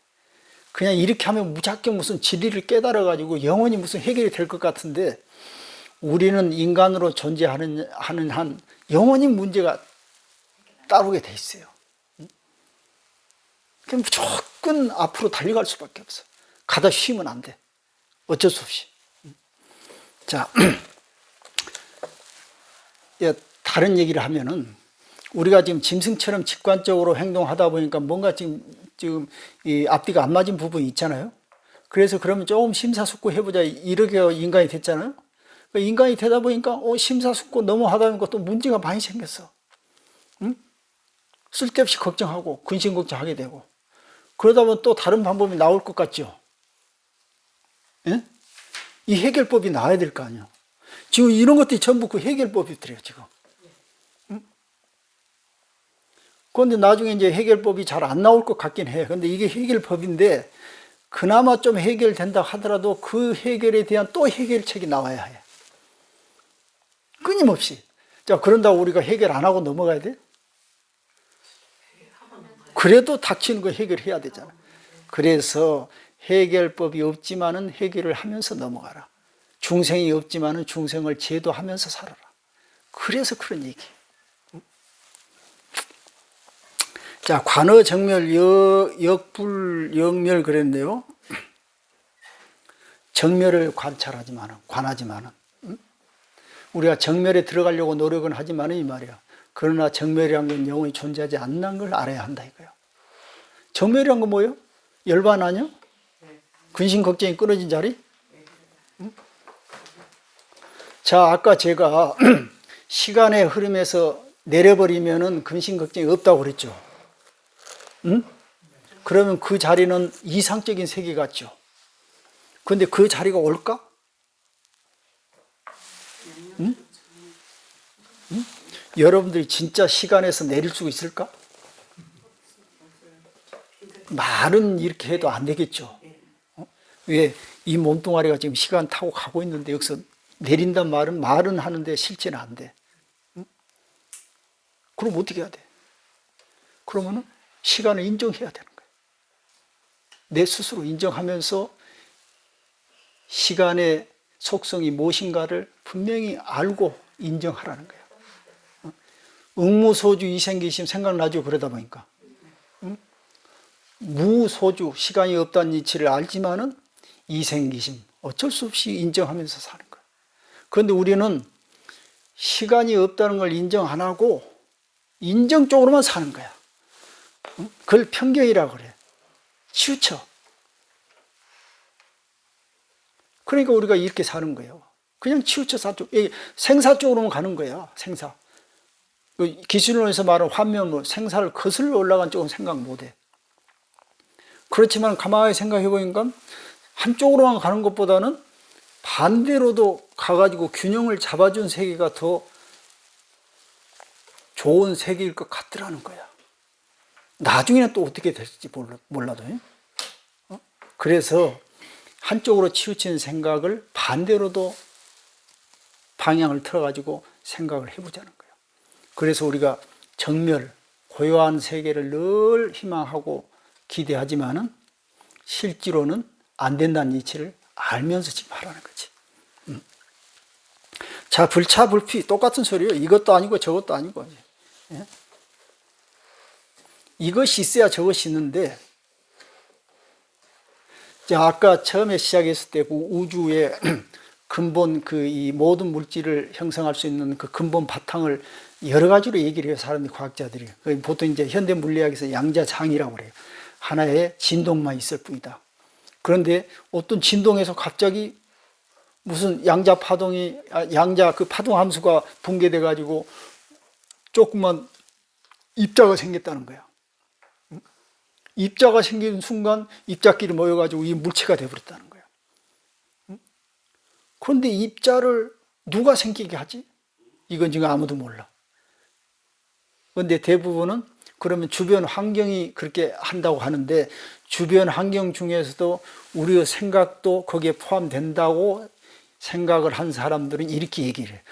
그냥 이렇게 하면 무작정 무슨 진리를 깨달아가지고 영원히 무슨 해결이 될 것 같은데, 우리는 인간으로 존재하는 한 영원히 문제가 따르게 돼 있어요. 그럼 무조건 앞으로 달려갈 수밖에 없어. 가다 쉬면 안 돼. 어쩔 수 없이. 자, 다른 얘기를 하면은, 우리가 지금 짐승처럼 직관적으로 행동하다 보니까 뭔가 지금 이 앞뒤가 안 맞은 부분이 있잖아요. 그래서 그러면 조금 심사숙고 해보자 이렇게 인간이 됐잖아요. 인간이 되다 보니까 심사숙고 너무 하다 보니까 또 문제가 많이 생겼어. 응? 쓸데없이 걱정하고 근심 걱정하게 되고, 그러다 보면 또 다른 방법이 나올 것 같죠. 예? 이 해결법이 나와야 될 거 아니야. 지금 이런 것들이 전부 그 해결법이더래요, 지금. 그런데 나중에 이제 해결법이 잘 안 나올 것 같긴 해. 근데 이게 해결법인데, 그나마 좀 해결된다 하더라도 그 해결에 대한 또 해결책이 나와야 해. 끊임없이. 자, 그런다고 우리가 해결 안 하고 넘어가야 돼? 그래도 닥치는 거 해결해야 되잖아. 그래서 해결법이 없지만은 해결을 하면서 넘어가라. 중생이 없지만은 중생을 제도하면서 살아라. 그래서 그런 얘기. 자, 관어 정멸 역불 역멸 그랬네요. 정멸을 관하지만은 우리가 정멸에 들어가려고 노력은 하지만은 이 말이야. 그러나 정멸이란 건 영원히 존재하지 않는 걸 알아야 한다 이거야. 정멸이란 건 뭐예요? 열반 아니요? 근심 걱정이 끊어진 자리? 응? 자, 아까 제가 시간의 흐름에서 내려버리면은 근심 걱정이 없다고 그랬죠. 응? 그러면 그 자리는 이상적인 세계 같죠. 근데 그 자리가 올까? 응? 응? 여러분들이 진짜 시간에서 내릴 수 있을까? 말은 이렇게 해도 안 되겠죠. 왜? 이 몸뚱아리가 지금 시간 타고 가고 있는데 여기서 내린단 말은 하는데 실제는 안 돼. 응? 그럼 어떻게 해야 돼? 그러면은 시간을 인정해야 되는 거예요. 내 스스로 인정하면서 시간의 속성이 무엇인가를 분명히 알고 인정하라는 거예요. 응무소주 이생기심 생각나죠? 그러다 보니까. 응? 무소주 시간이 없다는 이치를 알지만은 이생기심 어쩔 수 없이 인정하면서 사는 거예요. 그런데 우리는 시간이 없다는 걸 인정 안 하고 인정 쪽으로만 사는 거야. 응? 그걸 편견이라고 그래. 치우쳐. 그러니까 우리가 이렇게 사는 거예요. 그냥 치우쳐서 생사 쪽으로만 가는 거야. 생사. 기술론에서 말하는 환면, 생사를 거슬러 올라간 쪽은 생각 못해. 그렇지만 가만히 생각해 보니까 한쪽으로만 가는 것보다는 반대로도 가가지고 균형을 잡아준 세계가 더 좋은 세계일 것 같더라는 거야. 나중에는 또 어떻게 될지 몰라도. 그래서 한쪽으로 치우친 생각을 반대로도 방향을 틀어가지고 생각을 해보자는 거예요. 그래서 우리가 정멸, 고요한 세계를 늘 희망하고 기대하지만은 실제로는 안 된다는 이치를 알면서 지금 하라는 거지. 자, 불차불피 똑같은 소리예요. 이것도 아니고 저것도 아니고. 예? 이것이 있어야 저것이 있는데, 자, 아까 처음에 시작했을 때 그 우주의 근본 이 모든 물질을 형성할 수 있는 그 근본 바탕을 여러 가지로 얘기를 해요. 사람들이, 과학자들이. 보통 이제 현대 물리학에서 양자장이라고 그래요. 하나의 진동만 있을 뿐이다. 그런데 어떤 진동에서 갑자기 무슨 양자 그 파동 함수가 붕괴돼 가지고 조그만 입자가 생겼다는 거야. 입자가 생기는 순간 입자끼리 모여가지고 이 물체가 돼버렸다는 거야. 그런데 입자를 누가 생기게 하지? 이건 지금 아무도 몰라. 그런데 대부분은 그러면 주변 환경이 그렇게 한다고 하는데, 주변 환경 중에서도 우리의 생각도 거기에 포함된다고 생각을 한 사람들은 이렇게 얘기를 해.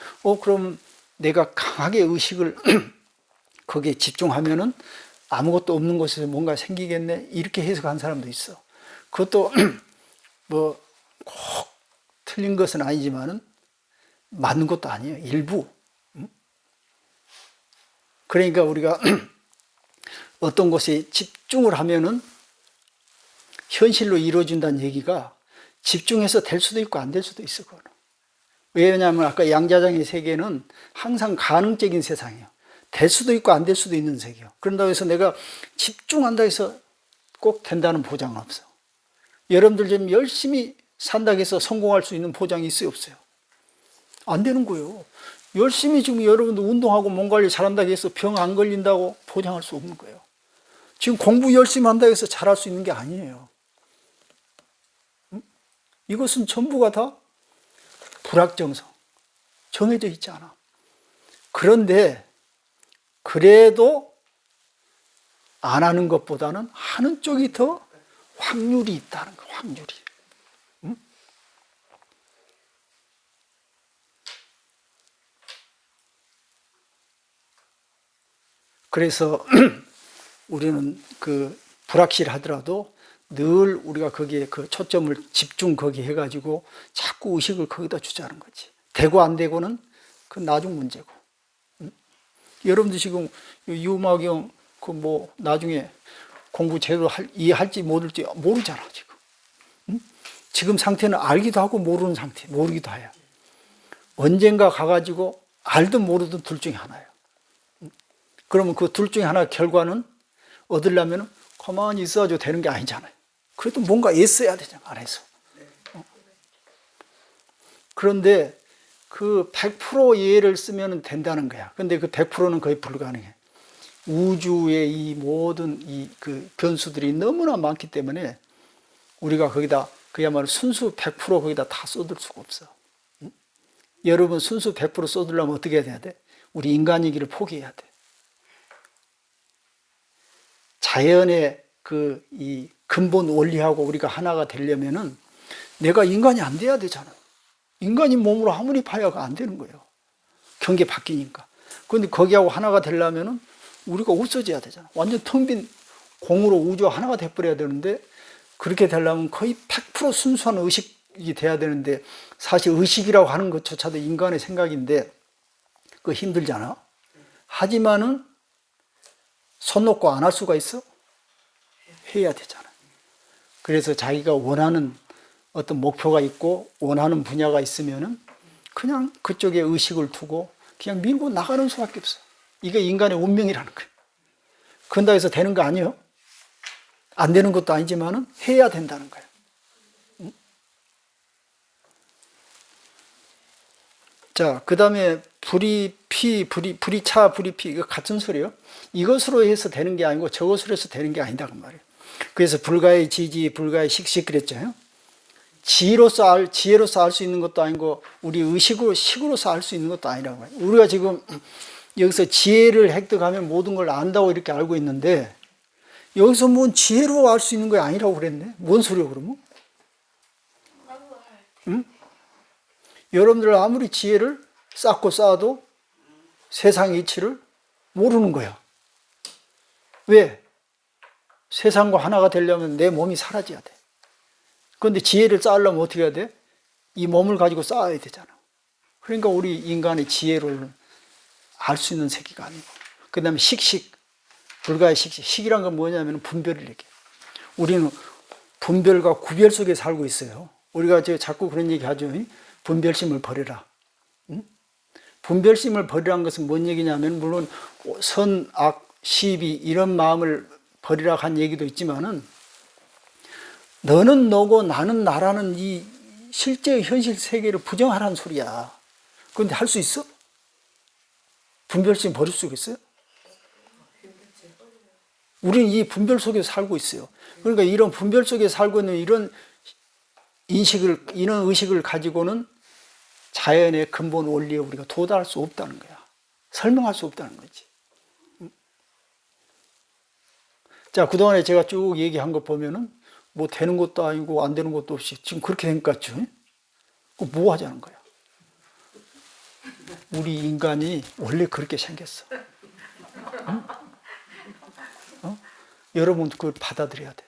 그럼 내가 강하게 의식을 거기에 집중하면은 아무것도 없는 곳에서 뭔가 생기겠네? 이렇게 해석한 사람도 있어. 그것도 뭐 꼭 틀린 것은 아니지만은 맞는 것도 아니에요. 일부. 그러니까 우리가 어떤 것에 집중을 하면은 현실로 이루어진다는 얘기가 집중해서 될 수도 있고 안 될 수도 있어. 그거는. 왜냐하면 아까 양자장의 세계는 항상 가능적인 세상이에요. 될 수도 있고 안 될 수도 있는 세계예요. 그런다고 해서 내가 집중한다 해서 꼭 된다는 보장은 없어. 여러분들 좀 열심히 산다고 해서 성공할 수 있는 보장이 있어요, 없어요? 안 되는 거예요. 열심히 지금 여러분들 운동하고 몸 관리 잘한다고 해서 병 안 걸린다고 보장할 수 없는 거예요. 지금 공부 열심히 한다고 해서 잘할 수 있는 게 아니에요. 이것은 전부가 다 불확정성, 정해져 있지 않아. 그런데 그래도 안 하는 것보다는 하는 쪽이 더 확률이 있다는 거예요. 확률이. 그래서 우리는 불확실하더라도 늘 우리가 거기에 초점을 집중 거기 해가지고 자꾸 의식을 거기다 주자는 거지. 되고 안 되고는 그 나중 문제고. 여러분들 지금 유마경 나중에 공부 제대로 이해할지 모를지 모르잖아 지금. 지금 상태는 알기도 하고 모르는 상태, 모르기도 해요. 언젠가 가가지고 알든 모르든 둘 중에 하나예요. 그러면 그 둘 중에 하나 결과는 얻으려면 가만히 있어가지고 되는 게 아니잖아요. 그래도 뭔가 애써야 되잖아, 안에서. 그런데 그 100% 이해를 쓰면 된다는 거야. 근데 그 100%는 거의 불가능해. 우주의 이 모든 이 그 변수들이 너무나 많기 때문에 우리가 거기다 그야말로 순수 100% 거기다 다 쏟을 수가 없어. 응? 여러분 순수 100% 쏟으려면 어떻게 해야 돼? 우리 인간이기를 포기해야 돼. 자연의 그 이 근본 원리하고 우리가 하나가 되려면은 내가 인간이 안 돼야 되잖아. 인간이 몸으로 아무리 파야가 안 되는 거예요. 경계 바뀌니까. 그런데 거기하고 하나가 되려면은 우리가 없어져야 되잖아. 완전 텅 빈 공으로 우주 하나가 돼버려야 되는데 그렇게 되려면 거의 100% 순수한 의식이 돼야 되는데 사실 의식이라고 하는 것조차도 인간의 생각인데 그거 힘들잖아. 하지만은 손 놓고 안 할 수가 있어? 해야 되잖아. 그래서 자기가 원하는 어떤 목표가 있고 원하는 분야가 있으면은 그냥 그쪽에 의식을 두고 그냥 밀고 나가는 수밖에 없어. 이게 인간의 운명이라는 거예요. 그런다고 해서 되는 거 아니에요? 안 되는 것도 아니지만은 해야 된다는 거예요. 응? 자, 그 다음에 불이 차, 불이 피, 이거 같은 소리예요. 이것으로 해서 되는 게 아니고 저것으로 해서 되는 게 아니다 그 말이에요. 그래서 불가의 지지, 불가의 식식 그랬잖아요. 지혜로서 알 수 있는 것도 아니고 우리 식으로서 알 수 있는 것도 아니라고 해요. 우리가 지금 여기서 지혜를 획득하면 모든 걸 안다고 이렇게 알고 있는데 여기서 뭔 지혜로 알 수 있는 게 아니라고 그랬네. 뭔 소리야 그러면? 응? 여러분들 아무리 지혜를 쌓아도 세상의 이치를 모르는 거야. 왜? 세상과 하나가 되려면 내 몸이 사라져야 돼. 그런데 지혜를 쌓으려면 어떻게 해야 돼? 이 몸을 가지고 쌓아야 되잖아. 그러니까 우리 인간의 지혜를 알 수 있는 세계가 아니고. 그 다음에 식식, 불가의 식식. 식이란 건 뭐냐면 분별을 얘기해. 우리는 분별과 구별 속에 살고 있어요. 우리가 자꾸 그런 얘기 하죠. 분별심을 버려라. 응? 분별심을 버리라는 것은 뭔 얘기냐면 물론 선, 악, 시비 이런 마음을 버리라 한 얘기도 있지만은 너는 너고 나는 나라는 이 실제 현실 세계를 부정하라는 소리야. 그런데 할 수 있어? 분별심 버릴 수 있겠어요? 우리는 이 분별 속에 살고 있어요. 그러니까 이런 분별 속에 살고 있는 이런 이런 의식을 가지고는 자연의 근본 원리에 우리가 도달할 수 없다는 거야. 설명할 수 없다는 거지. 자, 그동안에 제가 쭉 얘기한 거 보면은 뭐 되는 것도 아니고 안 되는 것도 없이 지금 그렇게 된 것 같죠? 뭐 하자는 거야? 우리 인간이 원래 그렇게 생겼어. 응? 어? 여러분 그걸 받아들여야 돼.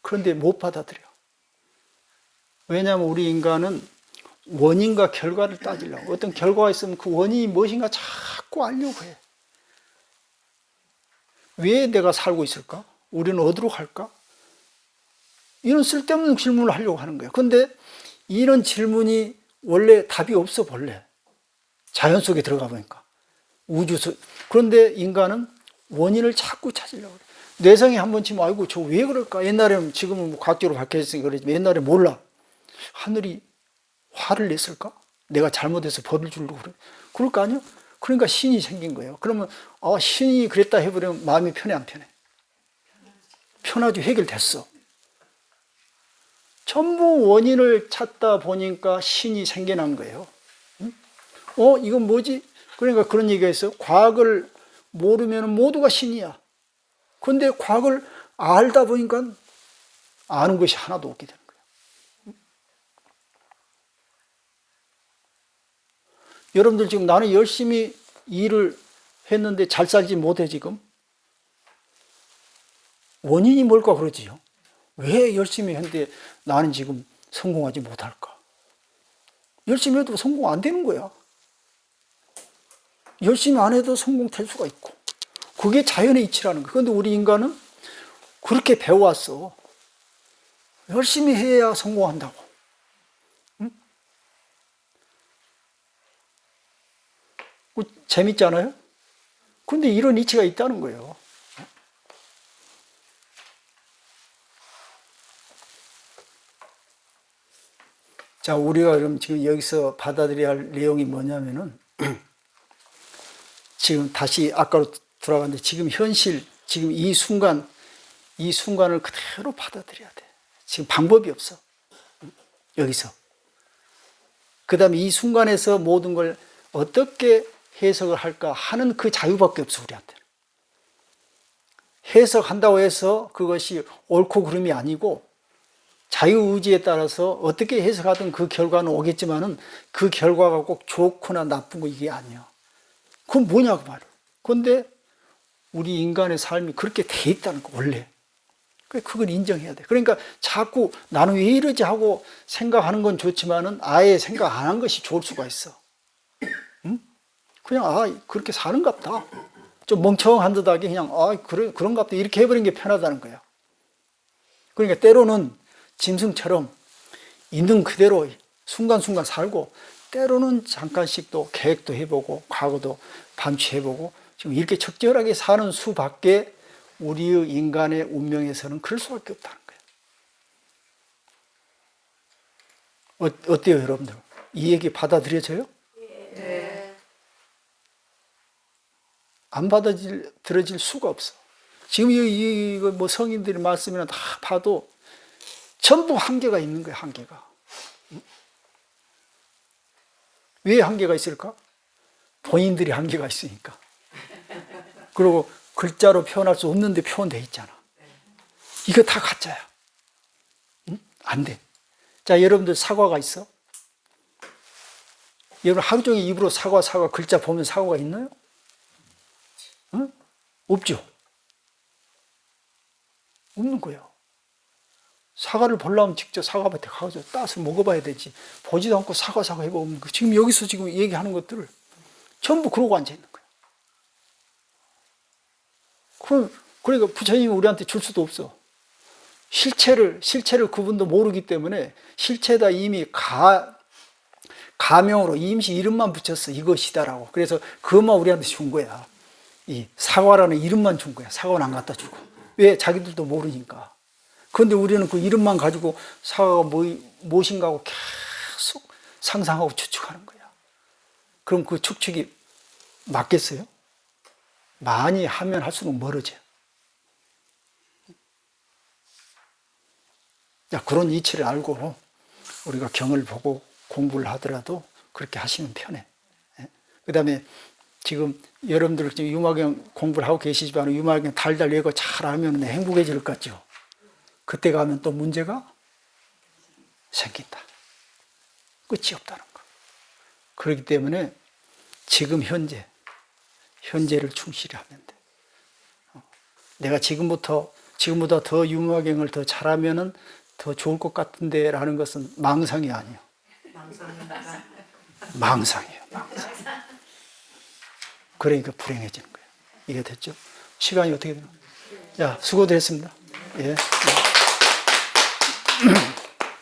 그런데 못 받아들여. 왜냐하면 우리 인간은 원인과 결과를 따지려고. 어떤 결과가 있으면 그 원인이 무엇인가 자꾸 알려고 해. 왜 내가 살고 있을까? 우리는 어디로 갈까? 이런 쓸데없는 질문을 하려고 하는 거예요. 그런데 이런 질문이 원래 답이 없어 본래. 자연 속에 들어가 보니까. 우주 속. 그런데 인간은 원인을 자꾸 찾으려고 그래. 뇌성이 한 번쯤 아이고 저 왜 그럴까? 옛날에는 지금은 뭐 과학적으로 밝혀졌으니까 그러지만 옛날에 몰라. 하늘이 화를 냈을까? 내가 잘못해서 벌을 주려고 그래. 그럴 거 아니야? 그러니까 신이 생긴 거예요. 그러면 신이 그랬다 해버리면 마음이 편해 안 편해? 편하지. 해결됐어. 전부 원인을 찾다 보니까 신이 생겨난 거예요. 이건 뭐지? 그러니까 그런 얘기가 있어요. 과학을 모르면 모두가 신이야. 그런데 과학을 알다 보니까 아는 것이 하나도 없게 되는 거예요. 여러분들 지금 나는 열심히 일을 했는데 잘 살지 못해 지금. 원인이 뭘까 그러지요. 왜 열심히 했는데 나는 지금 성공하지 못할까? 열심히 해도 성공 안 되는 거야. 열심히 안 해도 성공될 수가 있고. 그게 자연의 이치라는 거야. 그런데 우리 인간은 그렇게 배워왔어. 열심히 해야 성공한다고. 응? 재밌잖아요? 그런데 이런 이치가 있다는 거예요. 자, 우리가 그럼 지금 여기서 받아들여야 할 내용이 뭐냐면은, 지금 다시 아까로 돌아가는데, 지금 현실, 지금 이 순간을 그대로 받아들여야 돼. 지금 방법이 없어. 여기서. 그 다음에 이 순간에서 모든 걸 어떻게 해석을 할까 하는 그 자유밖에 없어, 우리한테는. 해석한다고 해서 그것이 옳고 그름이 아니고, 자유의지에 따라서 어떻게 해석하든 그 결과는 오겠지만은 그 결과가 꼭 좋거나 나쁜 거 이게 아니야. 그건 뭐냐고 말이야. 그런데 우리 인간의 삶이 그렇게 돼 있다는 거, 원래. 그걸 인정해야 돼. 그러니까 자꾸 나는 왜 이러지 하고 생각하는 건 좋지만은 아예 생각 안 한 것이 좋을 수가 있어. 응? 그냥, 그렇게 사는갑다. 좀 멍청한 듯하게 그냥, 그런갑다. 이렇게 해버리는 게 편하다는 거야. 그러니까 때로는 짐승처럼 있는 그대로 순간순간 살고, 때로는 잠깐씩 또 계획도 해보고 과거도 반추해보고, 지금 이렇게 적절하게 사는 수밖에 우리의 인간의 운명에서는 그럴 수밖에 없다는 거예요. 어때요, 여러분들? 이 얘기 받아들여져요? 네. 안 받아들여질 수가 없어. 지금 이거 뭐 성인들의 말씀이나 다 봐도 전부 한계가 있는 거예요, 한계가. 왜 한계가 있을까? 본인들이 한계가 있으니까. 그리고 글자로 표현할 수 없는데 표현돼 있잖아. 이거 다 가짜야. 응? 안 돼. 자, 여러분들 사과가 있어? 여러분 하루 종일 입으로 사과 글자 보면 사과가 있나요? 응? 없죠. 없는 거예요. 사과를 보려면 직접 사과밭에 가서 따서 먹어봐야 되지. 보지도 않고 사과 해보면 지금 여기서 지금 얘기하는 것들을 전부 그러고 앉아있는 거예요. 그러니까 부처님이 우리한테 줄 수도 없어. 실체를 그분도 모르기 때문에 실체다 이미 가명으로 임시 이름만 붙였어. 이것이다라고. 그래서 그것만 우리한테 준 거야. 이 사과라는 이름만 준 거야. 사과는 안 갖다 주고. 왜? 자기들도 모르니까. 그런데 우리는 그 이름만 가지고 사과가 무엇인가 하고 계속 상상하고 추측하는 거야. 그럼 그 추측이 맞겠어요? 많이 하면 할수록 멀어져요. 그런 이치를 알고 우리가 경을 보고 공부를 하더라도 그렇게 하시면 편해. 그 다음에 지금 여러분들 지금 유마경 공부를 하고 계시지만 유마경 달달 외고 잘하면 행복해질 것 같죠? 그때 가면 또 문제가 생긴다. 끝이 없다는 거. 그렇기 때문에 지금 현재를 충실히 하면 돼. 내가 지금보다 더 유마경을 더 잘하면은 더 좋을 것 같은데 라는 것은 망상이 아니에요. 망상이에요. 그러니까 불행해지는 거예요. 이게 됐죠? 시간이 어떻게 되나? 야, 수고들 했습니다. 예.